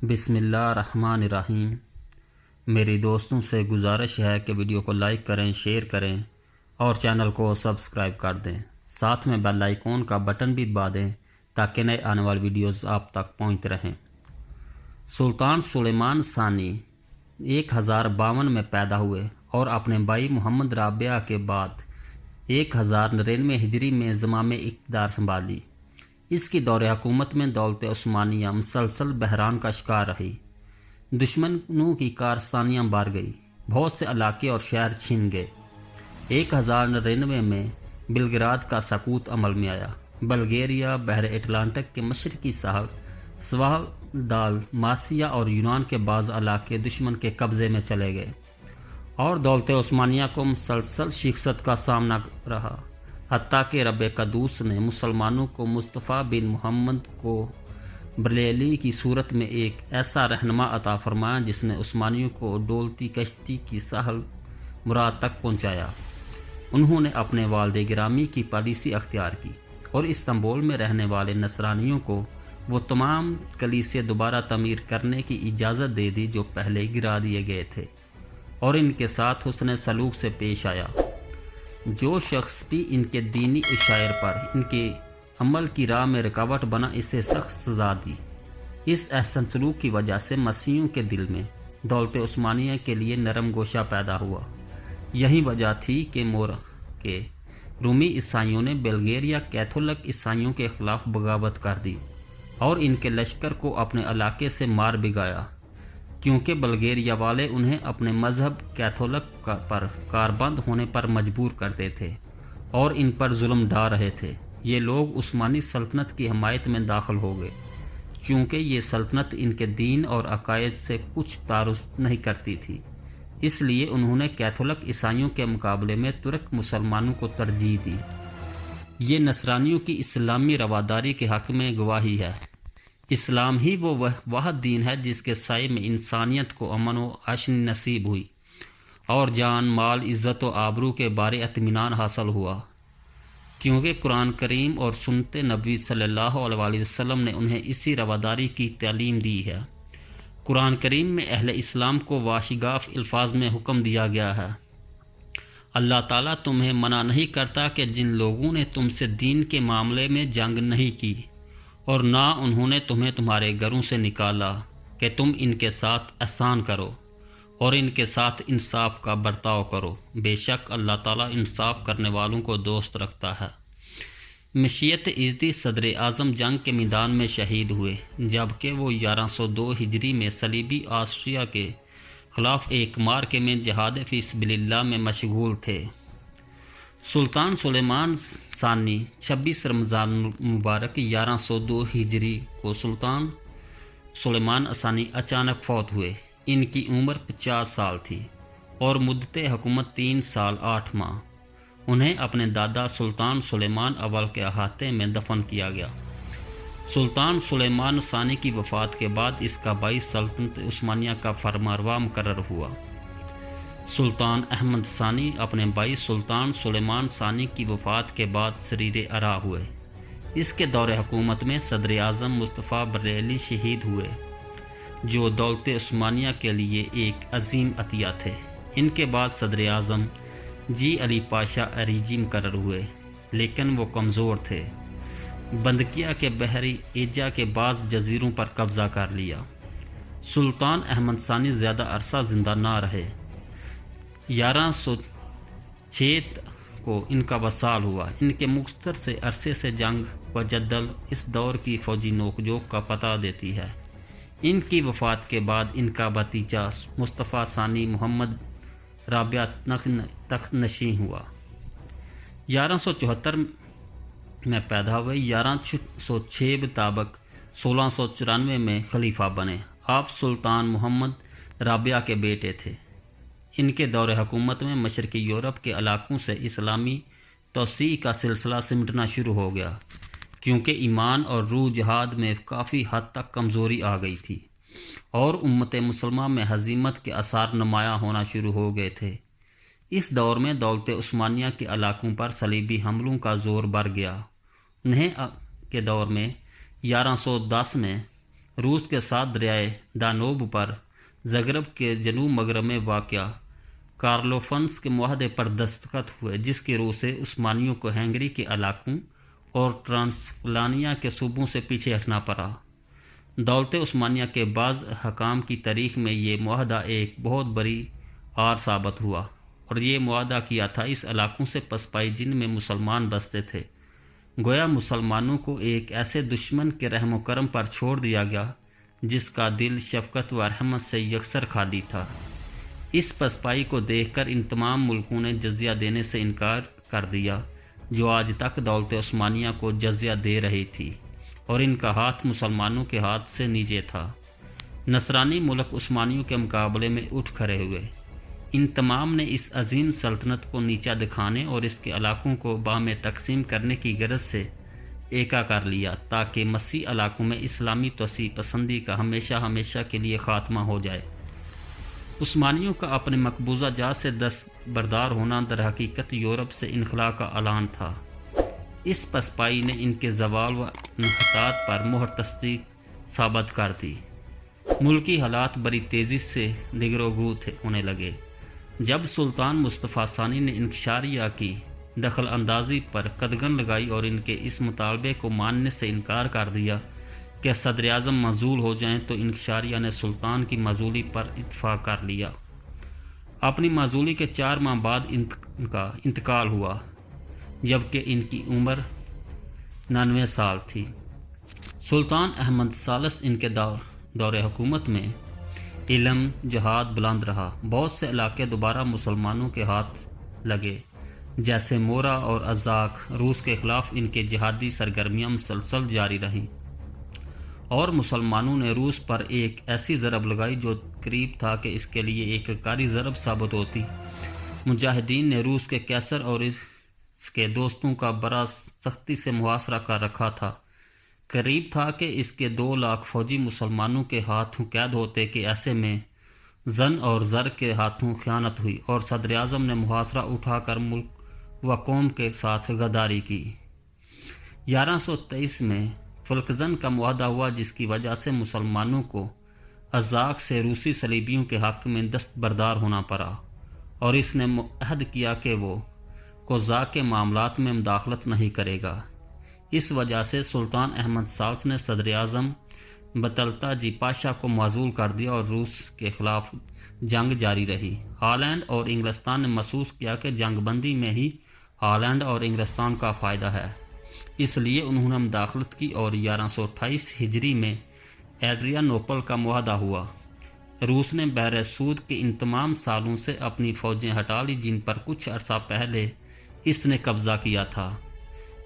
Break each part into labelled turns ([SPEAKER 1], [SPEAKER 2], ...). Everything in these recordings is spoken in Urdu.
[SPEAKER 1] بسم اللہ الرحمن الرحیم۔ میری دوستوں سے گزارش ہے کہ ویڈیو کو لائک کریں، شیئر کریں اور چینل کو سبسکرائب کر دیں، ساتھ میں بیل آئیکن کا بٹن بھی دبا دیں تاکہ نئے آنے والی ویڈیوز آپ تک پہنچتے رہیں۔ سلطان سلیمان ثانی 1052 میں پیدا ہوئے اور اپنے بھائی محمد رابعہ کے بعد 1099 ہجری میں زمام اقتدار سنبھالی۔ اس کی دور حکومت میں دولت عثمانیہ مسلسل بحران کا شکار رہی۔ دشمنوں کی کارستانیاں بڑھ گئی، بہت سے علاقے اور شہر چھن گئے۔ 1099 میں بلگراد کا سقوط عمل میں آیا۔ بلغیریا بحر اٹلانٹک کے مشرقی ساحل، سواحل دالماسیا اور یونان کے بعض علاقے دشمن کے قبضے میں چلے گئے اور دولت عثمانیہ کو مسلسل شکست کا سامنا رہا، حتیٰ کہ رب قدوس نے مسلمانوں کو مصطفیٰ بن محمد کو بریلوی کی صورت میں ایک ایسا رہنما عطا فرمایا جس نے عثمانیوں کو ڈولتی کشتی کی ساحل مراد تک پہنچایا۔ انہوں نے اپنے والد گرامی کی پالیسی اختیار کی اور استنبول میں رہنے والے نصرانیوں کو وہ تمام کلیسے دوبارہ تعمیر کرنے کی اجازت دے دی جو پہلے گرا دیے گئے تھے، اور ان کے ساتھ حسن سلوک سے پیش آیا۔ جو شخص بھی ان کے دینی اشائر پر ان کے عمل کی راہ میں رکاوٹ بنا، اسے سخت سزا دی۔ اس احسن سلوک کی وجہ سے مسیحیوں کے دل میں دولت عثمانیہ کے لیے نرم گوشہ پیدا ہوا۔ یہی وجہ تھی کہ کے رومی عیسائیوں نے بلغیریا کیتھولک عیسائیوں کے خلاف بغاوت کر دی اور ان کے لشکر کو اپنے علاقے سے مار بھگایا، کیونکہ بلغیریا والے انہیں اپنے مذہب کیتھولک پر کاربند ہونے پر مجبور کرتے تھے اور ان پر ظلم ڈھا رہے تھے۔ یہ لوگ عثمانی سلطنت کی حمایت میں داخل ہو گئے، چونکہ یہ سلطنت ان کے دین اور عقائد سے کچھ تعارض نہیں کرتی تھی، اس لیے انہوں نے کیتھولک عیسائیوں کے مقابلے میں ترک مسلمانوں کو ترجیح دی۔ یہ نصرانیوں کی اسلامی رواداری کے حق میں گواہی ہے۔ اسلام ہی وہ واحد دین ہے جس کے سائے میں انسانیت کو امن و عشن نصیب ہوئی اور جان، مال، عزت و آبرو کے بارے اطمینان حاصل ہوا، کیونکہ قرآن کریم اور سنت نبوی صلی اللہ علیہ وسلم نے انہیں اسی رواداری کی تعلیم دی ہے۔ قرآن کریم میں اہل اسلام کو واشگاف الفاظ میں حکم دیا گیا ہے: اللہ تعالیٰ تمہیں منع نہیں کرتا کہ جن لوگوں نے تم سے دین کے معاملے میں جنگ نہیں کی اور نہ انہوں نے تمہیں تمہارے گھروں سے نکالا، کہ تم ان کے ساتھ احسان کرو اور ان کے ساتھ انصاف کا برتاؤ کرو، بے شک اللہ تعالیٰ انصاف کرنے والوں کو دوست رکھتا ہے۔ مشیت یزدی صدر اعظم جنگ کے میدان میں شہید ہوئے، جبکہ وہ 1102 ہجری میں صلیبی آسٹریا کے خلاف ایک مارکے میں جہاد فی سبیل اللہ میں مشغول تھے۔ سلطان سلیمان ثانی 26 رمضان مبارک 1102 ہجری کو سلطان سلیمان ثانی اچانک فوت ہوئے۔ ان کی عمر 50 سال تھی اور مدت حکومت 3 سال 8 ماہ۔ انہیں اپنے دادا سلطان سلیمان اول کے احاطے میں دفن کیا گیا۔ سلطان سلیمان ثانی کی وفات کے بعد اس کا بھائی سلطنت عثمانیہ کا فرمانروا مقرر ہوا۔ سلطان احمد ثانی اپنے بھائی سلطان سلیمان ثانی کی وفات کے بعد سریر عراء ہوئے۔ اس کے دور حکومت میں صدر اعظم مصطفیٰ بریلوی شہید ہوئے، جو دولت عثمانیہ کے لیے ایک عظیم عطیہ تھے۔ ان کے بعد صدر اعظم جی علی پاشا اریجی مقرر ہوئے، لیکن وہ کمزور تھے۔ بندکیہ کے بحری ایجا کے بعض جزیروں پر قبضہ کر لیا۔ سلطان احمد ثانی زیادہ عرصہ زندہ نہ رہے۔ 1106 کو ان کا وصال ہوا۔ ان کے مختصر سے عرصے سے جنگ و جدل اس دور کی فوجی نوک جھوک کا پتہ دیتی ہے۔ ان کی وفات کے بعد ان کا بھتیجا مصطفیٰ ثانی محمد رابعہ تخت نشین ہوا۔ 1174 میں پیدا ہوئے، 1106 مطابق 1694 میں خلیفہ بنے۔ آپ سلطان محمد رابعہ کے بیٹے تھے۔ ان کے دور حکومت میں مشرقی یورپ کے علاقوں سے اسلامی توسیع کا سلسلہ سمٹنا شروع ہو گیا، کیونکہ ایمان اور روح جہاد میں کافی حد تک کمزوری آ گئی تھی اور امت مسلمہ میں ہزیمت کے آثار نمایاں ہونا شروع ہو گئے تھے۔ اس دور میں دولت عثمانیہ کے علاقوں پر صلیبی حملوں کا زور بڑھ گیا۔ انہیں کے دور میں 1110 میں روس کے ساتھ دریائے دانوب پر زگرب کے جنوب مغرب میں واقع کارلوفنس کے معاہدے پر دستخط ہوئے، جس کی روح سے عثمانیوں کو ہنگری کے علاقوں اور ٹرانسلوانیا کے صوبوں سے پیچھے ہٹنا پڑا۔ دولت عثمانیہ کے بعض حکام کی تاریخ میں یہ معاہدہ ایک بہت بڑی آر ثابت ہوا، اور یہ معاہدہ کیا تھا اس علاقوں سے پسپائی جن میں مسلمان بستے تھے۔ گویا مسلمانوں کو ایک ایسے دشمن کے رحم و کرم پر چھوڑ دیا گیا جس کا دل شفقت و رحمت سے یکسر خالی تھا۔ اس پسپائی کو دیکھ کر ان تمام ملکوں نے جزیہ دینے سے انکار کر دیا جو آج تک دولت عثمانیہ کو جزیہ دے رہی تھی، اور ان کا ہاتھ مسلمانوں کے ہاتھ سے نیچے تھا۔ نصرانی ملک عثمانیوں کے مقابلے میں اٹھ کھڑے ہوئے۔ ان تمام نے اس عظیم سلطنت کو نیچا دکھانے اور اس کے علاقوں کو باہم تقسیم کرنے کی غرض سے ایکا کر لیا تاکہ مسیح علاقوں میں اسلامی توسیع پسندی کا ہمیشہ کے لیے خاتمہ ہو جائے۔ عثمانیوں کا اپنے مقبوضہ جات سے دستبردار ہونا در حقیقت یورپ سے انخلاء کا اعلان تھا۔ اس پسپائی نے ان کے زوال و انحطاط پر مہر تصدیق ثابت کر دی۔ ملکی حالات بڑی تیزی سے دگرگوں ہونے لگے۔ جب سلطان مصطفیٰ ثانی نے انکشاریہ کی دخل اندازی پر قدغن لگائی اور ان کے اس مطالبے کو ماننے سے انکار کر دیا کہ صدر اعظم معزول ہو جائیں، تو انکشاریہ نے سلطان کی معزولی پر اتفاق کر لیا۔ اپنی معزولی کے 4 ماہ بعد ان کا انتقال ہوا، جبکہ ان کی عمر 99 سال تھی۔ سلطان احمد ثالث ان کے دور حکومت میں علم جہاد بلند رہا۔ بہت سے علاقے دوبارہ مسلمانوں کے ہاتھ لگے، جیسے مورا اور ازاک۔ روس کے خلاف ان کے جہادی سرگرمیاں مسلسل جاری رہیں، اور مسلمانوں نے روس پر ایک ایسی ضرب لگائی جو قریب تھا کہ اس کے لیے ایک کاری ضرب ثابت ہوتی۔ مجاہدین نے روس کے قیصر اور اس کے دوستوں کا بڑا سختی سے محاصرہ کر رکھا تھا۔ قریب تھا کہ اس کے 2 لاکھ فوجی مسلمانوں کے ہاتھوں قید ہوتے کہ ایسے میں زن اور زر کے ہاتھوں خیانت ہوئی، اور صدر اعظم نے محاصرہ اٹھا کر ملک و قوم کے ساتھ غداری کی۔ 1123 میں فلکزن کا معاہدہ ہوا، جس کی وجہ سے مسلمانوں کو ازاک سے روسی صلیبیوں کے حق میں دستبردار ہونا پڑا، اور اس نے عہد کیا کہ وہ قزاق کے معاملات میں مداخلت نہیں کرے گا۔ اس وجہ سے سلطان احمد ثالث نے صدر اعظم بطلطہ جی پاشا کو معزول کر دیا، اور روس کے خلاف جنگ جاری رہی۔ ہالینڈ اور انگلستان نے محسوس کیا کہ جنگ بندی میں ہی ہالینڈ اور انگلستان کا فائدہ ہے، اس لیے انہوں نے مداخلت کی، اور 1128 ہجری میں ایڈریانوپل کا معاہدہ ہوا۔ روس نے بحر سود کے ان تمام سالوں سے اپنی فوجیں ہٹا لی جن پر کچھ عرصہ پہلے اس نے قبضہ کیا تھا،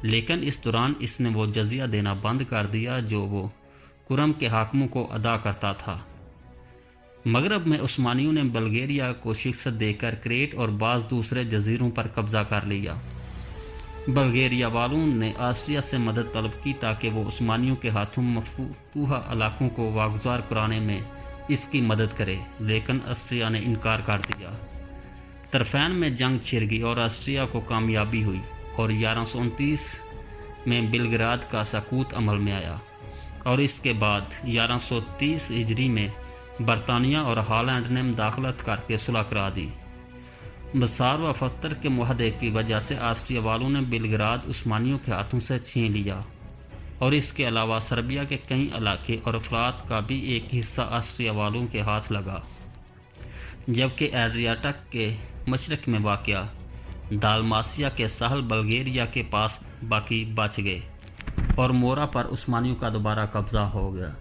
[SPEAKER 1] لیکن اس دوران اس نے وہ جزیہ دینا بند کر دیا جو وہ کرم کے حاکموں کو ادا کرتا تھا۔ مغرب میں عثمانیوں نے بلغیریا کو شکست دے کر کریٹ اور بعض دوسرے جزیروں پر قبضہ کر لیا۔ بلغیریا والوں نے آسٹریا سے مدد طلب کی تاکہ وہ عثمانیوں کے ہاتھوں مفتوحہ علاقوں کو واگزار کرانے میں اس کی مدد کرے، لیکن آسٹریا نے انکار کر دیا۔ طرفین میں جنگ چھڑ گئی اور آسٹریا کو کامیابی ہوئی، اور 1129 میں بلگراد کا سقوط عمل میں آیا، اور اس کے بعد 1130 ہجری میں برطانیہ اور ہالینڈ نے مداخلت کر کے صلح کرا دی۔ بسار و فتر کے معاہدے کی وجہ سے آسٹریا والوں نے بلگراد عثمانیوں کے ہاتھوں سے چھین لیا، اور اس کے علاوہ سربیا کے کئی علاقے اور افراد کا بھی ایک حصہ آسٹریا والوں کے ہاتھ لگا، جبکہ ایڈریاٹک کے مشرق میں واقع دالماسیا کے ساحل بلغیریا کے پاس باقی بچ گئے، اور مورا پر عثمانیوں کا دوبارہ قبضہ ہو گیا۔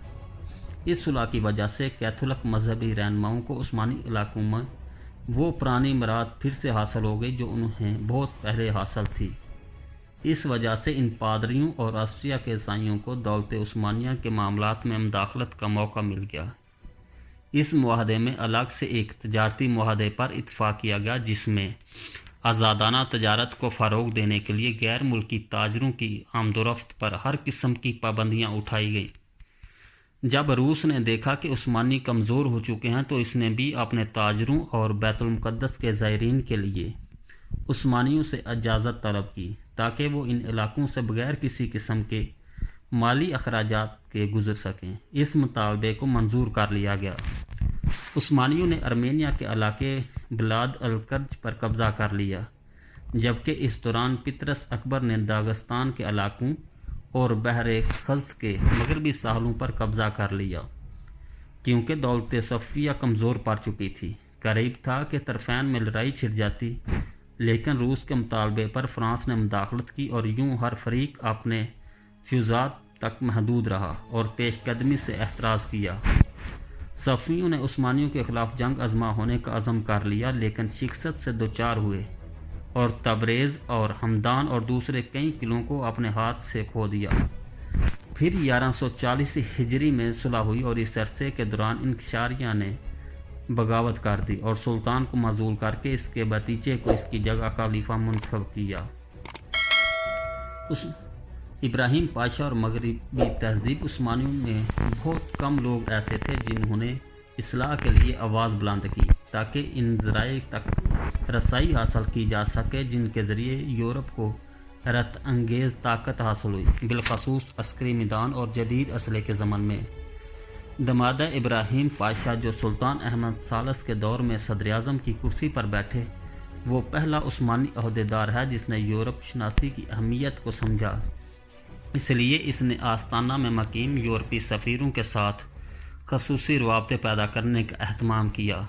[SPEAKER 1] اس صلح کی وجہ سے کیتھولک مذہبی رہنماؤں کو عثمانی علاقوں میں وہ پرانی مراد پھر سے حاصل ہو گئی جو انہیں بہت پہلے حاصل تھی۔ اس وجہ سے ان پادریوں اور آسٹریا کے عیسائیوں کو دولت عثمانیہ کے معاملات میں مداخلت کا موقع مل گیا۔ اس معاہدے میں الگ سے ایک تجارتی معاہدے پر اتفاق کیا گیا جس میں آزادانہ تجارت کو فروغ دینے کے لیے غیر ملکی تاجروں کی آمد و رفت پر ہر قسم کی پابندیاں اٹھائی گئیں۔ جب روس نے دیکھا کہ عثمانی کمزور ہو چکے ہیں تو اس نے بھی اپنے تاجروں اور بیت المقدس کے زائرین کے لیے عثمانیوں سے اجازت طلب کی تاکہ وہ ان علاقوں سے بغیر کسی قسم کے مالی اخراجات کے گزر سکیں۔ اس مطالبے کو منظور کر لیا گیا۔ عثمانیوں نے ارمینیا کے علاقے بلاد الکرج پر قبضہ کر لیا، جبکہ اس دوران پطرس اکبر نے داغستان کے علاقوں اور بحر خزد کے مغربی ساحلوں پر قبضہ کر لیا۔ کیونکہ دولت صفویہ کمزور پڑ چکی تھی، قریب تھا کہ طرفین میں لڑائی چھڑ جاتی، لیکن روس کے مطالبے پر فرانس نے مداخلت کی اور یوں ہر فریق اپنے فیوزات تک محدود رہا اور پیش قدمی سے احتراز کیا۔ صفویوں نے عثمانیوں کے خلاف جنگ آزما ہونے کا عزم کر لیا، لیکن شکست سے دوچار ہوئے اور تبریز اور ہمدان اور دوسرے کئی قلعوں کو اپنے ہاتھ سے کھو دیا۔ پھر 1140 ہجری میں صلح ہوئی اور اس عرصے کے دوران انکشاریہ نے بغاوت کر دی اور سلطان کو معزول کر کے اس کے بھتیجے کو اس کی جگہ خلیفہ منتخب کیا۔ ابراہیم پاشا اور مغربی تہذیب عثمانیوں میں بہت کم لوگ ایسے تھے جنہوں نے اصلاح کے لیے آواز بلند کی، تاکہ ان ذرائع تک رسائی حاصل کی جا سکے جن کے ذریعے یورپ کو حیرت انگیز طاقت حاصل ہوئی، بالخصوص عسکری میدان اور جدید اسلحے کے ضمن میں۔ دمادہ ابراہیم پاشا، جو سلطان احمد ثالث کے دور میں صدر اعظم کی کرسی پر بیٹھے، وہ پہلا عثمانی عہدیدار ہے جس نے یورپ شناسی کی اہمیت کو سمجھا۔ اس لیے اس نے آستانہ میں مقیم یورپی سفیروں کے ساتھ خصوصی روابط پیدا کرنے کا اہتمام کیا۔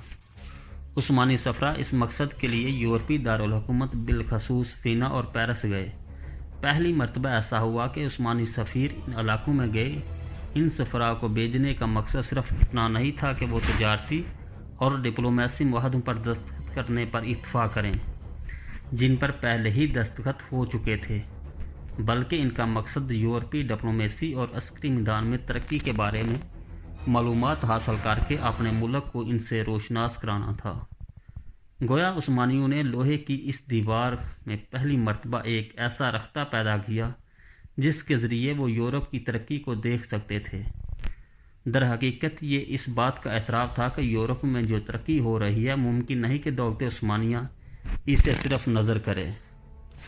[SPEAKER 1] عثمانی سفرہ اس مقصد کے لیے یورپی دارالحکومت بالخصوص وینا اور پیرس گئے۔ پہلی مرتبہ ایسا ہوا کہ عثمانی سفیر ان علاقوں میں گئے۔ ان سفراء کو بھیجنے کا مقصد صرف اتنا نہیں تھا کہ وہ تجارتی اور ڈپلومیسی معاہدوں پر دستخط کرنے پر اتفاق کریں جن پر پہلے ہی دستخط ہو چکے تھے، بلکہ ان کا مقصد یورپی ڈپلومیسی اور عسکری میدان میں ترقی کے بارے میں معلومات حاصل کر کے اپنے ملک کو ان سے روشناس کرانا تھا۔ گویا عثمانیوں نے لوہے کی اس دیوار میں پہلی مرتبہ ایک ایسا رختہ پیدا کیا جس کے ذریعے وہ یورپ کی ترقی کو دیکھ سکتے تھے۔ در حقیقت یہ اس بات کا اعتراف تھا کہ یورپ میں جو ترقی ہو رہی ہے ممکن نہیں کہ دولت عثمانیہ اسے صرف نظر کرے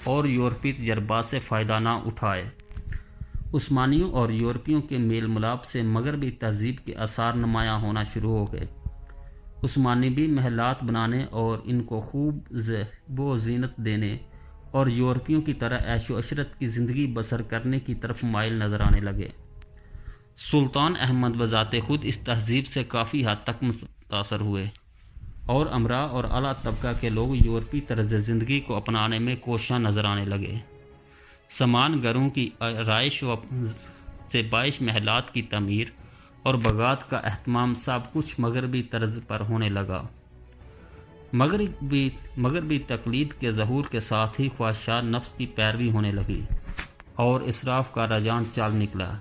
[SPEAKER 1] اور یورپی تجربات سے فائدہ نہ اٹھائے۔ عثمانیوں اور یورپیوں کے میل ملاپ سے مغربی تہذیب کے آثار نمایاں ہونا شروع ہو گئے۔ عثمانی بھی محلات بنانے اور ان کو خوب زیب و زینت دینے اور یورپیوں کی طرح عیش و عشرت کی زندگی بسر کرنے کی طرف مائل نظر آنے لگے۔ سلطان احمد بذات خود اس تہذیب سے کافی حد تک متاثر ہوئے اور امراء اور اعلیٰ طبقہ کے لوگ یورپی طرز زندگی کو اپنانے میں کوشاں نظر آنے لگے۔ سامان گھروں کی رہائش سے باعث محلات کی تعمیر اور باغات کا اہتمام سب کچھ مغربی طرز پر ہونے لگا۔ مغربی تقلید کے ظہور کے ساتھ ہی خواہشات نفس کی پیروی ہونے لگی اور اسراف کا رجحان چل نکلا۔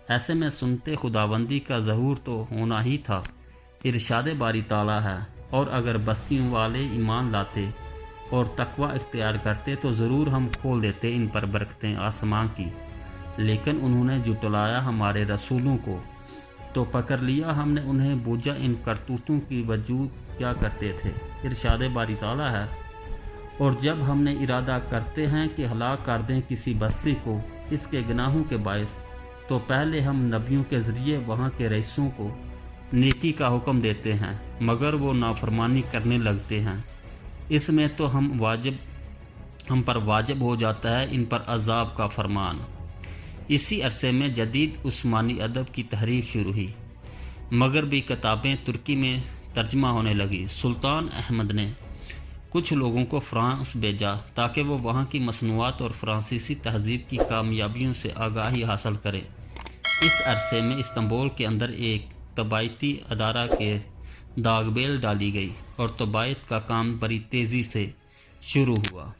[SPEAKER 1] ایسے میں سنت خداوندی کا ظہور تو ہونا ہی تھا، ارشاد باری تعالیٰ ہے، اور اگر بستیوں والے ایمان لاتے اور تقوی اختیار کرتے تو ضرور ہم کھول دیتے ان پر برکتیں آسمان کی، لیکن انہوں نے جھٹلایا ہمارے رسولوں کو تو پکڑ لیا ہم نے انہیں، بوجھا ان کرتوتوں کی وجود کیا کرتے تھے، ارشاد باری تعالیٰ ہے۔ اور جب ہم نے ارادہ کرتے ہیں کہ ہلاک کر دیں کسی بستی کو اس کے گناہوں کے باعث، تو پہلے ہم نبیوں کے ذریعے وہاں کے رئیسوں کو نیکی کا حکم دیتے ہیں، مگر وہ نافرمانی کرنے لگتے ہیں، اس میں تو ہم پر واجب ہو جاتا ہے ان پر عذاب کا فرمان۔ اسی عرصے میں جدید عثمانی ادب کی تحریک شروع ہوئی، مغربی کتابیں ترکی میں ترجمہ ہونے لگی۔ سلطان احمد نے کچھ لوگوں کو فرانس بھیجا تاکہ وہ وہاں کی مصنوعات اور فرانسیسی تہذیب کی کامیابیوں سے آگاہی حاصل کریں۔ اس عرصے میں استنبول کے اندر ایک طباعتی ادارہ کے داغ بیل ڈالی گئی اور طباعت کا کام بڑی تیزی سے شروع ہوا۔